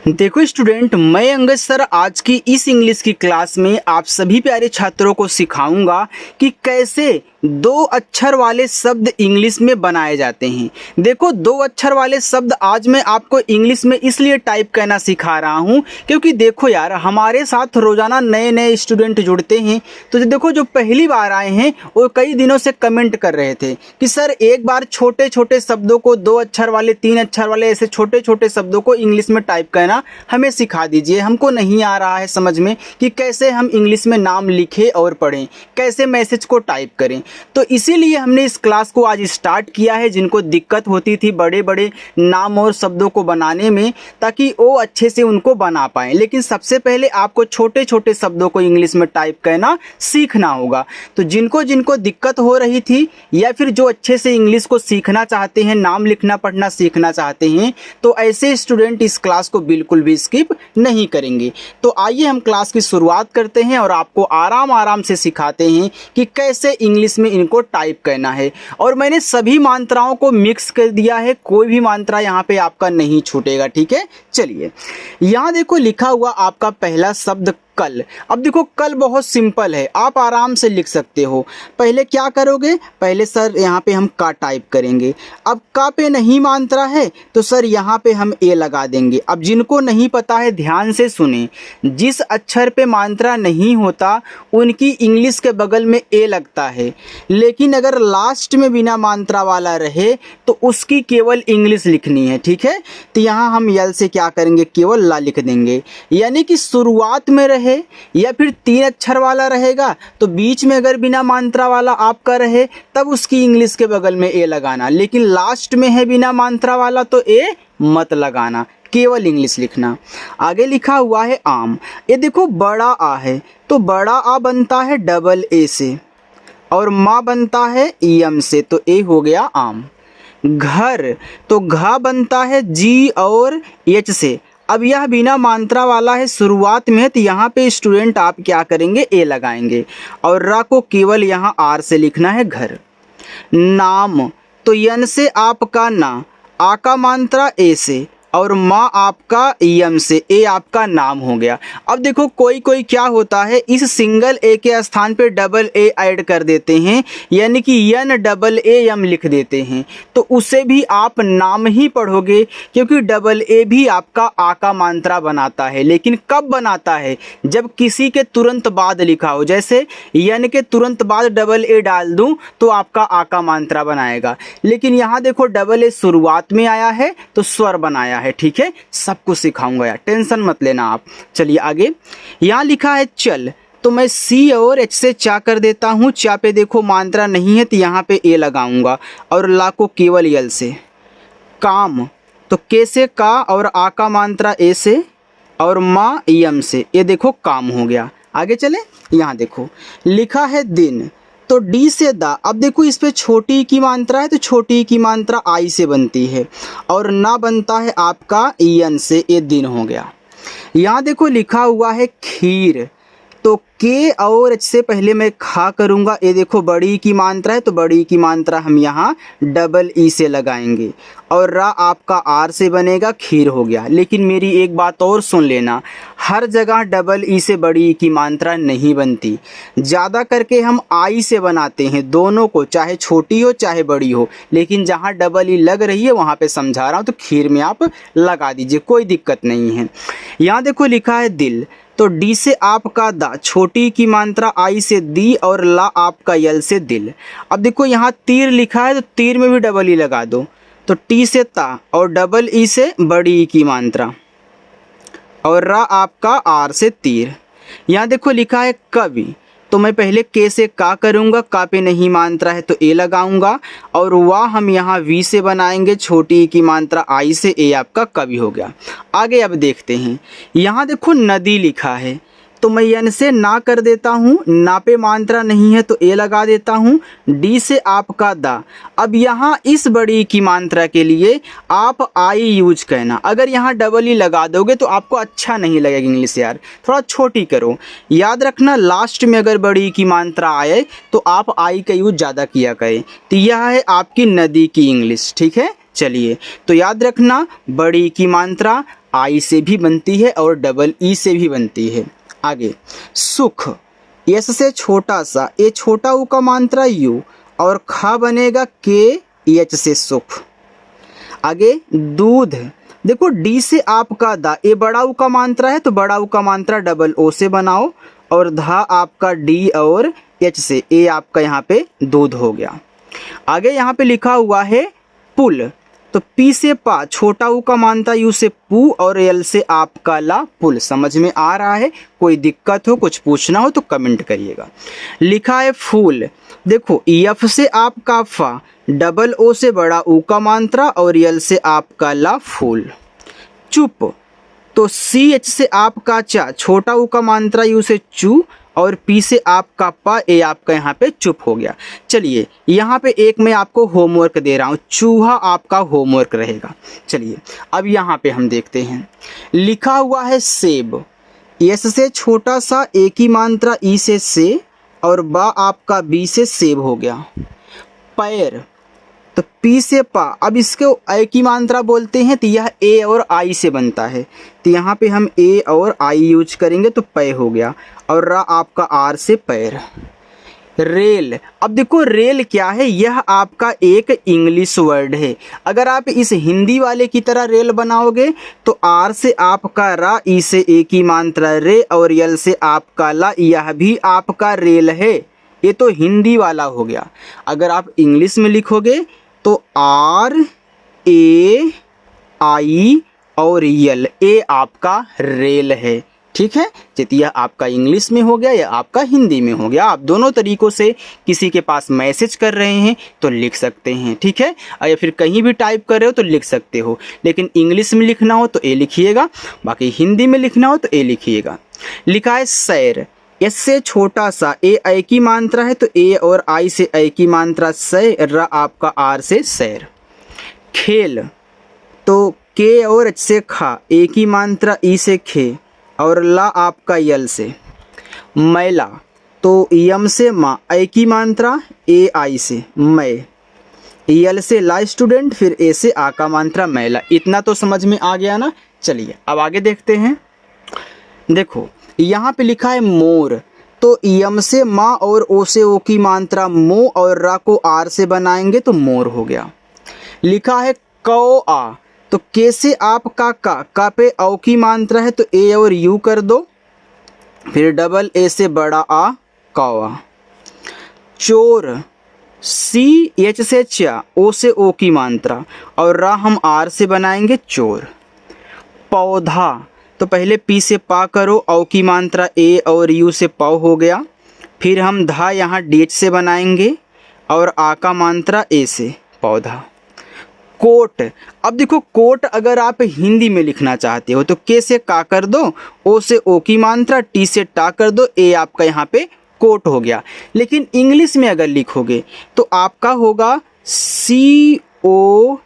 देखो स्टूडेंट, मैं अंगद सर आज की इस इंग्लिश की क्लास में आप सभी प्यारे छात्रों को सिखाऊंगा कि कैसे दो अक्षर वाले शब्द इंग्लिश में बनाए जाते हैं। देखो, दो अक्षर वाले शब्द आज मैं आपको इंग्लिश में इसलिए टाइप करना सिखा रहा हूं क्योंकि देखो यार, हमारे साथ रोज़ाना नए नए स्टूडेंट जुड़ते हैं। तो देखो, जो पहली बार आए हैं वो कई दिनों से कमेंट कर रहे थे कि सर एक बार छोटे छोटे शब्दों को, दो अक्षर वाले, तीन अक्षर वाले, ऐसे छोटे छोटे शब्दों को इंग्लिश में टाइप करना हमें सिखा दीजिए। हमको नहीं आ रहा है समझ में कि कैसे हम इंग्लिश में नाम लिखें और पढ़ें, कैसे मैसेज को टाइप करें। तो इसीलिए हमने इस क्लास को आज स्टार्ट किया है। जिनको दिक्कत होती थी बड़े बड़े नाम और शब्दों को बनाने में, ताकि वो अच्छे से उनको बना पाएँ। लेकिन सबसे पहले आपको छोटे छोटे शब्दों को इंग्लिश में टाइप करना सीखना होगा। तो जिनको जिनको दिक्कत हो रही थी या फिर जो अच्छे से इंग्लिश को सीखना चाहते हैं, नाम लिखना पढ़ना सीखना चाहते हैं, तो ऐसे स्टूडेंट इस क्लास को बिल्कुल भी स्किप नहीं करेंगे। तो आइए हम क्लास की शुरुआत करते हैं और आपको आराम आराम से सिखाते हैं कि कैसे इंग्लिश में इनको टाइप करना है। और मैंने सभी मात्राओं को मिक्स कर दिया है, कोई भी मात्रा यहाँ पे आपका नहीं छूटेगा। ठीक है, चलिए यहाँ देखो लिखा हुआ आपका पहला शब्द कल। अब देखो, कल बहुत सिंपल है, आप आराम से लिख सकते हो। पहले क्या करोगे, पहले सर यहाँ पे हम का टाइप करेंगे। अब का पे नहीं मात्रा है तो सर यहाँ पे हम ए लगा देंगे। अब जिनको नहीं पता है ध्यान से सुने, जिस अक्षर पे मात्रा नहीं होता उनकी इंग्लिश के बगल में ए लगता है, लेकिन अगर लास्ट में बिना मात्रा वाला रहे तो उसकी केवल इंग्लिश लिखनी है। ठीक है, तो यहाँ हम यल से क्या करेंगे, केवल ला लिख देंगे। यानी कि शुरुआत में रहे या फिर तीन अक्षर वाला रहेगा तो बीच में अगर बिना मात्रा वाला आपका रहे तब उसकी इंग्लिश के बगल में ए लगाना, लेकिन लास्ट में है बिना मात्रा वाला तो ए मत लगाना, केवल इंग्लिश लिखना। आगे लिखा हुआ है आम। ये देखो बड़ा आ है तो बड़ा आ बनता है डबल ए से और माँ बनता है एम से, तो ए हो गया आम। घर तो घा बनता है जी और एच से। अब यह बिना मात्रा वाला है, शुरुआत में है, तो यहाँ पे स्टूडेंट आप क्या करेंगे, ए लगाएंगे और रा को केवल यहाँ आर से लिखना है घर। नाम तो यन से आपका ना, आ का मात्रा ए से और माँ आपका एम से, ए आपका नाम हो गया। अब देखो कोई कोई क्या होता है, इस सिंगल ए के स्थान पे डबल ए ऐड कर देते हैं, यानी कि यन डबल ए एम लिख देते हैं, तो उसे भी आप नाम ही पढ़ोगे क्योंकि डबल ए भी आपका आ का मात्रा बनाता है। लेकिन कब बनाता है, जब किसी के तुरंत बाद लिखा हो। जैसे यन के तुरंत बाद डबल ए डाल दूं तो आपका आ का मात्रा बनाएगा, लेकिन यहाँ देखो डबल ए शुरुआत में आया है तो स्वर बनाया है। ठीक है, सब कुछ सिखाऊंगा यार, टेंशन मत लेना आप। चलिए आगे, यहाँ लिखा है चल, तो मैं सी और एच से चा कर देता हूँ। चा पे देखो मात्रा नहीं है तो यहाँ पे ए लगाऊंगा और ला को केवल यल से। काम तो के से का और आ का मात्रा ए से और माँ एम से, ये देखो काम हो गया। आगे चले, यहाँ देखो लिखा है दिन, तो डी से दा। अब देखो इस पे छोटी की मात्रा है तो छोटी की मात्रा आई से बनती है और ना बनता है आपका एन से, ये दिन हो गया। यहाँ देखो लिखा हुआ है खीर, तो के और एच से पहले मैं खा करूँगा। ये देखो बड़ी की मात्रा है तो बड़ी की मात्रा हम यहाँ डबल ई से लगाएंगे और रा आपका आर से बनेगा, खीर हो गया। लेकिन मेरी एक बात और सुन लेना, हर जगह डबल ई से बड़ी की मात्रा नहीं बनती, ज़्यादा करके हम आई से बनाते हैं दोनों को, चाहे छोटी हो चाहे बड़ी हो। लेकिन जहाँ डबल ई लग रही है वहाँ पे समझा रहा हूँ, तो खीर में आप लगा दीजिए, कोई दिक्कत नहीं है। यहाँ देखो लिखा है दिल, तो डी से आपका दा, छोटी की मात्रा आई से दी और ला आपका यल से दिल। अब देखो यहाँ तीर लिखा है तो तीर में भी डबल ई लगा दो, तो टी से ता और डबल ई से बड़ी ई की मात्रा और रा आपका आर से तीर। यहाँ देखो लिखा है कवि, तो मैं पहले के से का करूँगा, का पे नहीं मात्रा है तो ए लगाऊंगा और वाह हम यहाँ वी से बनाएंगे, छोटी की मात्रा आई से, ए आपका कवि हो गया। आगे अब देखते हैं, यहाँ देखो नदी लिखा है, तो मैं यन से ना कर देता हूँ, ना पे मात्रा नहीं है तो ए लगा देता हूँ। डी से आपका दा। अब यहाँ इस बड़ी की मात्रा के लिए आप आई यूज करना, अगर यहाँ डबल ई लगा दोगे तो आपको अच्छा नहीं लगेगा इंग्लिश यार, थोड़ा छोटी करो। याद रखना लास्ट में अगर बड़ी की मात्रा आए तो आप आई का यूज ज़्यादा किया करें। तो यह है आपकी नदी की इंग्लिश। ठीक है, चलिए तो याद रखना बड़ी की मात्रा आई से भी बनती है और डबल ई से भी बनती है। आगे सुख, यस से छोटा सा, ए छोटा ऊ का मात्रा यू और खा बनेगा के एच से सुख। आगे दूध, देखो डी से आपका दा, ए बड़ा ऊ का मात्रा है तो बड़ा ऊ का मात्रा डबल ओ से बनाओ और धा आपका डी और एच से, ए आपका यहाँ पे दूध हो गया। आगे यहाँ पे लिखा हुआ है पुल, तो पी से पा, छोटा ऊ का मानता यू से पू और एल से आपका ला पुल। समझ में आ रहा है? कोई दिक्कत हो, कुछ पूछना हो तो कमेंट करिएगा। लिखा है फूल, देखो एफ से आपका फा, डबल ओ से बड़ा ऊ का मात्रा और एल से आपका ला फूल। चुप, तो सी एच से आपका चा, छोटा ऊ का मात्रा यू से चू और पी से आपका पा, ए आपका यहाँ पे चुप हो गया। चलिए यहाँ पे एक मैं आपको होमवर्क दे रहा हूँ, चूहा आपका होमवर्क रहेगा। चलिए अब यहाँ पे हम देखते हैं, लिखा हुआ है सेब, एस से छोटा सा, ए की मात्रा ई से और बा आपका बी से सेब हो गया। पैर, तो पी से पा, अब इसको ए की मात्रा बोलते हैं तो यह ए और आई से बनता है, तो यहाँ पे हम ए और आई यूज करेंगे तो पै हो गया और रा आपका आर से पैर। रेल, अब देखो रेल क्या है, यह आपका एक इंग्लिश वर्ड है। अगर आप इस हिंदी वाले की तरह रेल बनाओगे तो आर से आपका रा, ई से ए की मात्रा रे और यल से आपका ला, यह भी आपका रेल है। ये तो हिंदी वाला हो गया। अगर आप इंग्लिश में लिखोगे तो आर ए आई और यल, ए आपका रेल है। ठीक है, यह आपका इंग्लिश में हो गया या आपका हिंदी में हो गया। आप दोनों तरीकों से किसी के पास मैसेज कर रहे हैं तो लिख सकते हैं। ठीक है, या फिर कहीं भी टाइप कर रहे हो तो लिख सकते हो, लेकिन इंग्लिश में लिखना हो तो ए लिखिएगा, बाकी हिंदी में लिखना हो तो ए लिखिएगा। लिखा है सैर, एस से छोटा सा, ए की मात्रा है तो ए और आई से ए की मात्रा सै, र आपका आर से सैर। खेल, तो के और एच से खा, ए की मात्रा ई से खे और ला आपका यल से। मैला, तो यम से मा, ए की मात्रा ए आई से मै, यल से ला स्टूडेंट, फिर ए से आ का मात्रा मैला। इतना तो समझ में आ गया ना। चलिए अब आगे देखते हैं। देखो यहाँ पे लिखा है मोर, तो यम से माँ और ओ से ओ की मात्रा मो और रा को आर से बनाएंगे तो मोर हो गया। लिखा है कौ आ, तो के से आपका का पे औ की मात्रा है तो ए और यू कर दो, फिर डबल ए से बड़ा आ कौआ। चोर, सी एच से चा, ओ से ओ की मात्रा और रा हम आर से बनाएंगे चोर। पौधा, तो पहले पी से पा करो, औ की मात्रा ए और यू से पौ हो गया, फिर हम धा यहाँ डी एच से बनाएंगे और आ का मात्रा ए से पौधा। कोट, अब देखो कोट अगर आप हिंदी में लिखना चाहते हो तो के से का कर दो, ओ से ओ की मात्रा, टी से टा कर दो, ए आपका यहाँ पे कोट हो गया। लेकिन इंग्लिश में अगर लिखोगे तो आपका होगा सी ओ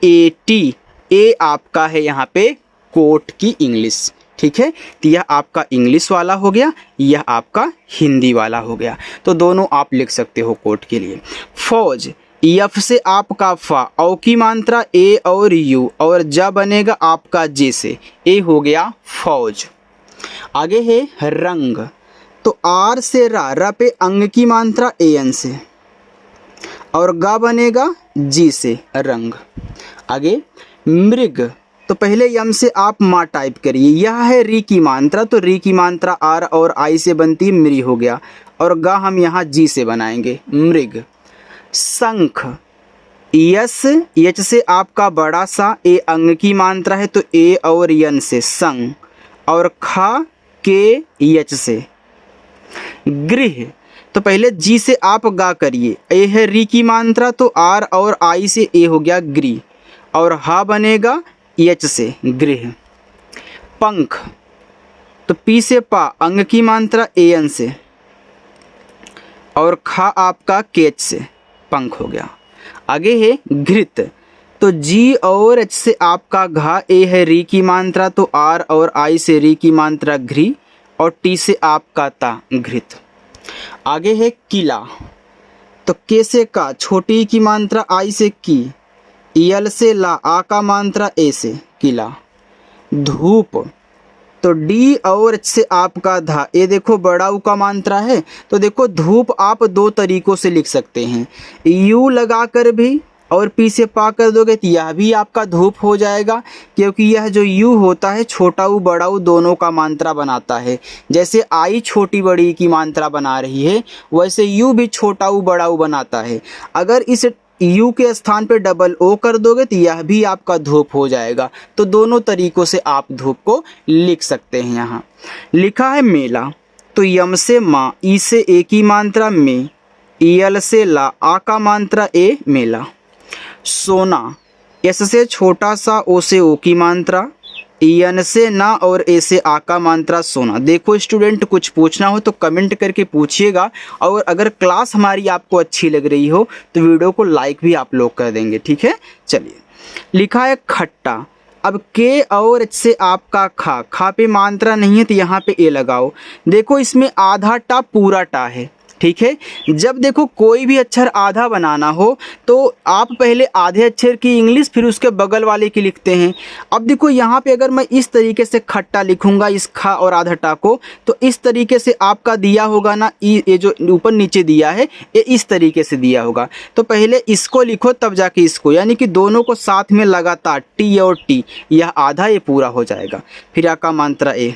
ए टी, ए आपका है यहाँ पे कोट की इंग्लिश। ठीक है, तो यह आपका इंग्लिश वाला हो गया, यह आपका हिंदी वाला हो गया, तो दोनों आप लिख सकते हो कोट के लिए। फौज, एफ से आपका फा, औ की मात्रा ए और यू और जा बनेगा आपका जे से, ए हो गया फौज। आगे है रंग, तो आर से रा पे अंग की मात्रा ए एन से और गा बनेगा जी से रंग। आगे मृग, तो पहले यम से आप माँ टाइप करिए, यह है री की मात्रा, तो री की मात्रा आर और आई से बनती है मृ हो गया और गा हम यहाँ जी से बनाएंगे मृग। शंख, यस एच से आपका बड़ा सा, ए अंग की मात्रा है तो ए और यन से संग और खा के एच से। गृह, तो पहले जी से आप गा करिए, ए है री की मात्रा तो आर और आई से ए हो गया गृह और हा बनेगा एच से गृह। पंख, तो पी से पा, अंग की मात्रा ए एन से और खा आपका केच से पंख हो गया। आगे है घृत, तो जी और एच से आपका घा, ए है री की मात्रा तो आर और आई से री की मात्रा घ्री और टी से आपका ता घृत। आगे है किला, तो के से का, छोटी की मात्रा आई से की, यल से ला, आ का मात्रा ए से किला। धूप। तो डी और एच से आपका धा, ये देखो बड़ा ऊ का मात्रा है। तो देखो धूप आप दो तरीकों से लिख सकते हैं, यू लगा कर भी और पी से पा कर दोगे तो यह भी आपका धूप हो जाएगा, क्योंकि यह जो यू होता है छोटा ऊ बड़ा ऊ दोनों का मात्रा बनाता है। जैसे आई छोटी बड़ी की मात्रा बना रही है, वैसे यू भी छोटा ऊ बड़ा ऊ बनाता है। अगर इस यू के स्थान पे डबल ओ कर दोगे तो यह भी आपका धूप हो जाएगा। तो दोनों तरीकों से आप धूप को लिख सकते हैं। यहाँ लिखा है मेला, तो यम से माँ, ई से ए की मात्रा में, यल से ला, आ का मात्रा ए, मेला। सोना, एस से छोटा सा, ओ से ओ की मात्रा, यन से ना और ए से आ का मात्रा, सोना। देखो स्टूडेंट, कुछ पूछना हो तो कमेंट करके पूछिएगा, और अगर क्लास हमारी आपको अच्छी लग रही हो तो वीडियो को लाइक भी आप लोग कर देंगे, ठीक है। चलिए, लिखा है खट्टा। अब के और एच से आपका खा, खा पे मात्रा नहीं है तो यहाँ पे ए लगाओ। देखो इसमें आधा टा पूरा टा है, ठीक है। जब देखो कोई भी अक्षर आधा बनाना हो तो आप पहले आधे अक्षर की इंग्लिश फिर उसके बगल वाले की लिखते हैं। अब देखो यहाँ पे अगर मैं इस तरीके से खट्टा लिखूंगा इस खा और आधा टा को, तो इस तरीके से आपका दिया होगा ना, ये जो ऊपर नीचे दिया है ये इस तरीके से दिया होगा। तो पहले इसको लिखो तब जाके इसको, यानी कि दोनों को साथ में लगातार टी और टी, यह आधा ये पूरा हो जाएगा। फिर आ का मात्रा ए।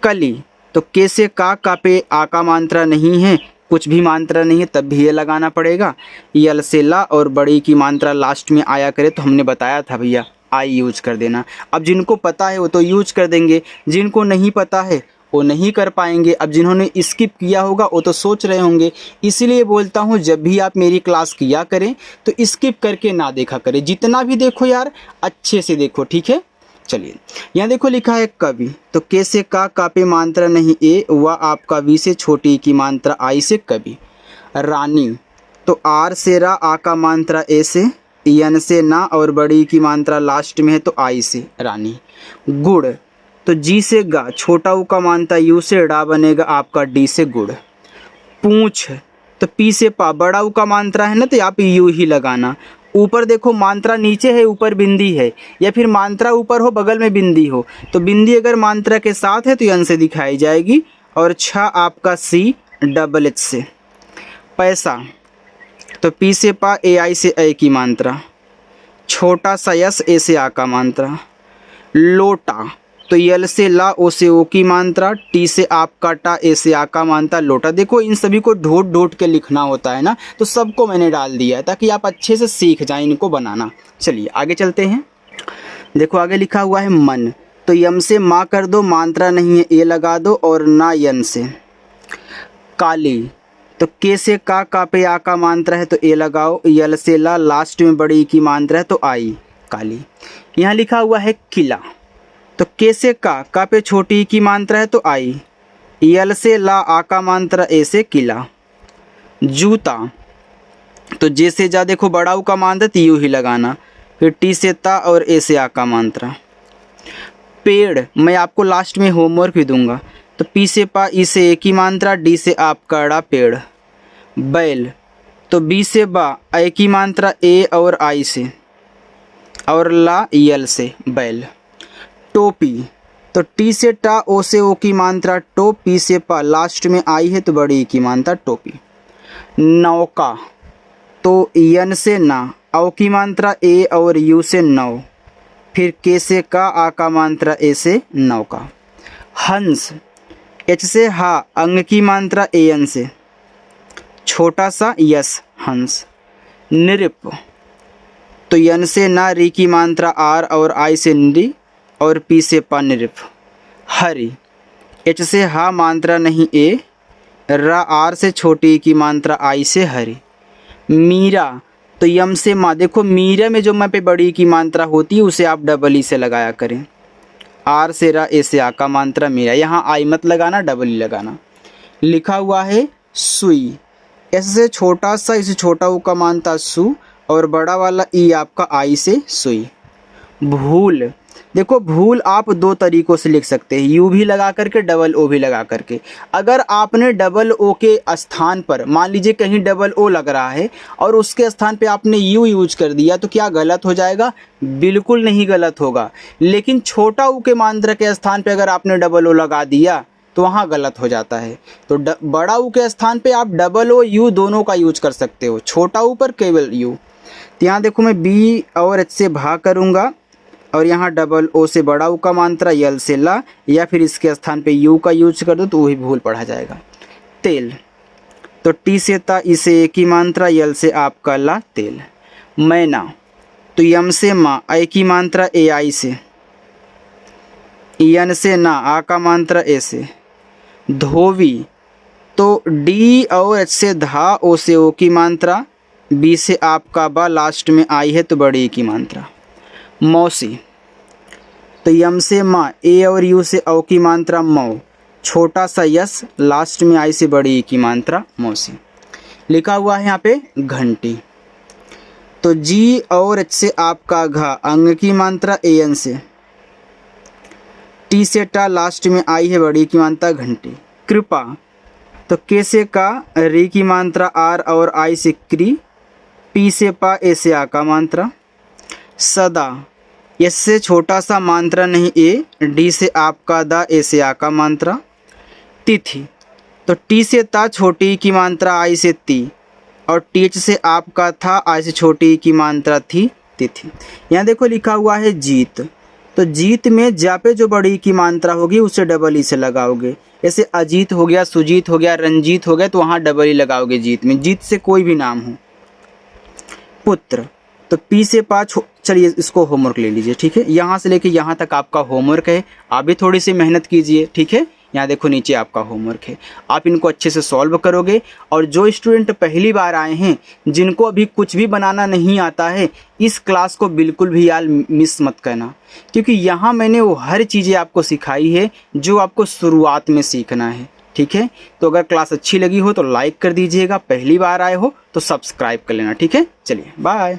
कली, तो के से का पे आ का मात्रा नहीं है, कुछ भी मात्रा नहीं है, तब भी ये लगाना पड़ेगा। यल से ला और बड़ी की मात्रा लास्ट में आया करे तो हमने बताया था भैया आई यूज कर देना। अब जिनको पता है वो तो यूज कर देंगे, जिनको नहीं पता है वो नहीं कर पाएंगे। अब जिन्होंने स्किप किया होगा वो तो सोच रहे होंगे, इसीलिए बोलता हूँ जब भी आप मेरी क्लास किया करें तो स्किप करके ना देखा करें, जितना भी देखो यार अच्छे से देखो, ठीक है। चलिए, यहाँ देखो लिखा है कवि, तो के से का पे मात्रा नहीं ए, वह आपका वी से छोटी की मात्रा आई से कवि। रानी, तो आर से रा, आ का मात्रा ए से, यन से ना और बड़ी की मात्रा लास्ट में है तो आई से, रानी। गुड़, तो जी से गा, छोटा ऊ का मात्रा यू से डा बनेगा आपका डी से गुड़। पूंछ, तो पी से पा, बड़ा ऊ का मात्रा है ना तो आप यू ही लगाना। ऊपर देखो मात्रा नीचे है, ऊपर बिंदी है, या फिर मात्रा ऊपर हो बगल में बिंदी हो, तो बिंदी अगर मात्रा के साथ है तो यन से दिखाई जाएगी। और छा आपका सी डबल एच से। पैसा, तो पी से पा, ए आई से ए की मात्रा, छोटा सा यस, ए से आ का मात्रा। लोटा, तो यल से ला, ओ से ओ की मात्रा, टी से आपका टा, ए से आ का मात्रा, लोटा। देखो इन सभी को ढूंढ ढूंढ के लिखना होता है ना, तो सबको मैंने डाल दिया है ताकि आप अच्छे से सीख जाएं इनको बनाना। चलिए आगे चलते हैं। देखो आगे लिखा हुआ है मन, तो यम से माँ कर दो, मात्रा नहीं है ए लगा दो, और ना यन से। काली, तो के से का पे आ का मात्रा है तो ए लगाओ, यल से ला, लास्ट में बड़ी की मात्रा है तो आई, काली। यहाँ लिखा हुआ है किला, तो के से का पे छोटी की मात्रा है तो आई, यल से ला, आ का मात्रा ए से, किला। जूता, तो जे से जा, देखो बड़ा ऊ का मात्रा तो यू ही लगाना, फिर टी से ता और ए से आ का मात्रा। पेड़, मैं आपको लास्ट में होमवर्क भी दूंगा, तो पी से पा, ई से ए की मात्रा, डी से आपका अड़ा, पेड़। बैल, तो बी से बा, ए की मात्रा ए और आई से, और ला यल से, बैल। टोपी, तो टी से टा, ओ से ओ की मात्रा टो, पी से पा, लास्ट में आई है तो बड़ी की मात्रा टोपी। नौका, तो यन से ना, औ की मात्रा ए और यू से नौ, फिर के से का, आ का मात्रा ए से, नौका। हंस, एच से हा, अंग की मात्रा ए एन से, छोटा सा यस, हंस। नृप, तो यन से ना, री की मात्रा आर और आई से नरी, और पी से पा, नृप। हरि, एच से हा, मात्रा नहीं ए, रा आर से छोटी की मात्रा आई से, हरि। मीरा, तो यम से माँ, देखो मीरा में जो मैं पे बड़ी की मात्रा होती है उसे आप डबल ई से लगाया करें, आर से रा, ए से आ का मात्रा मीरा, यहाँ आई मत लगाना, डबल ई लगाना। लिखा हुआ है सुई, एस से छोटा सा, इसे छोटा ऊ का मात्रा सु, और बड़ा वाला ई आपका आई से, सुई। भूल, देखो भूल आप दो तरीकों से लिख सकते हैं, यू भी लगा करके डबल ओ भी लगा करके। अगर आपने डबल ओ के स्थान पर मान लीजिए कहीं डबल ओ लग रहा है और उसके स्थान पे आपने यू यूज कर दिया तो क्या गलत हो जाएगा? बिल्कुल नहीं गलत होगा। लेकिन छोटा ऊ के मात्रा के स्थान पे अगर आपने डबल ओ लगा दिया तो वहाँ गलत हो जाता है। तो बड़ा ऊ के स्थान पे आप डबल ओ यू दोनों का यूज कर सकते हो, छोटा ऊ पर केवल यू। तो यहाँ देखो मैं बी और एच से भाग करूँगा और यहाँ डबल ओ से बड़ा ऊ का मात्रा, यल से ला, या फिर इसके स्थान पे यू का यूज कर दो तो वही भूल पढ़ा जाएगा। तेल, तो टी से ता, इसे एक ही मात्रा, यल से आपका ला, तेल। मैना, तो यम से माँ, ए की मात्रा, ए आई से, यन से ना, आ का मात्रा, ए से। धोवी, तो डी और एच से धा, ओ से ओ की मात्रा, बी से आपका बा, लास्ट में आई है तो बड़ी की मात्रा। मौसी, तो यम से माँ, ए और यू से औ की मात्रा, मौ, छोटा सा यस, लास्ट में आई से बड़ी की मात्रा, मौसी। लिखा हुआ है यहाँ पे घंटी, तो जी और एच से आपका घा, अंग की मात्रा, ए एन से, टी से टा, लास्ट में आई है बड़ी की मात्रा, घंटी। कृपा, तो के से का, री की मात्रा, आर और आई से क्री, पी से पा, ए से आ का मात्रा। सदा, एस से छोटा सा मात्रा नहीं ए, डी से आपका दा, ए से आ का मात्रा। तिथि, तो टी से ता, छोटी की मात्रा, आई से ती, और टीच से आपका था, आई से छोटी की मात्रा थी, तिथि। यहाँ देखो लिखा हुआ है जीत, तो जीत में जा पे जो बड़ी की मात्रा होगी उसे डबल ई से लगाओगे। जैसे अजीत हो गया, सुजीत हो गया, रंजीत हो गया, तो वहाँ डबल ई लगाओगे जीत में, जीत से कोई भी नाम हो। पुत्र, तो पी से पाँच, चलिए इसको होमवर्क ले लीजिए, ठीक है। यहाँ से लेके यहाँ तक आपका होमवर्क है, आप भी थोड़ी सी मेहनत कीजिए, ठीक है। यहाँ देखो नीचे आपका होमवर्क है, आप इनको अच्छे से सॉल्व करोगे। और जो स्टूडेंट पहली बार आए हैं, जिनको अभी कुछ भी बनाना नहीं आता है, इस क्लास को बिल्कुल भी यार मिस मत करना, क्योंकि यहाँ मैंने वो हर चीज़ें आपको सिखाई है जो आपको शुरुआत में सीखना है, ठीक है। तो अगर क्लास अच्छी लगी हो तो लाइक कर दीजिएगा, पहली बार आए हो तो सब्सक्राइब कर लेना, ठीक है। चलिए बाय।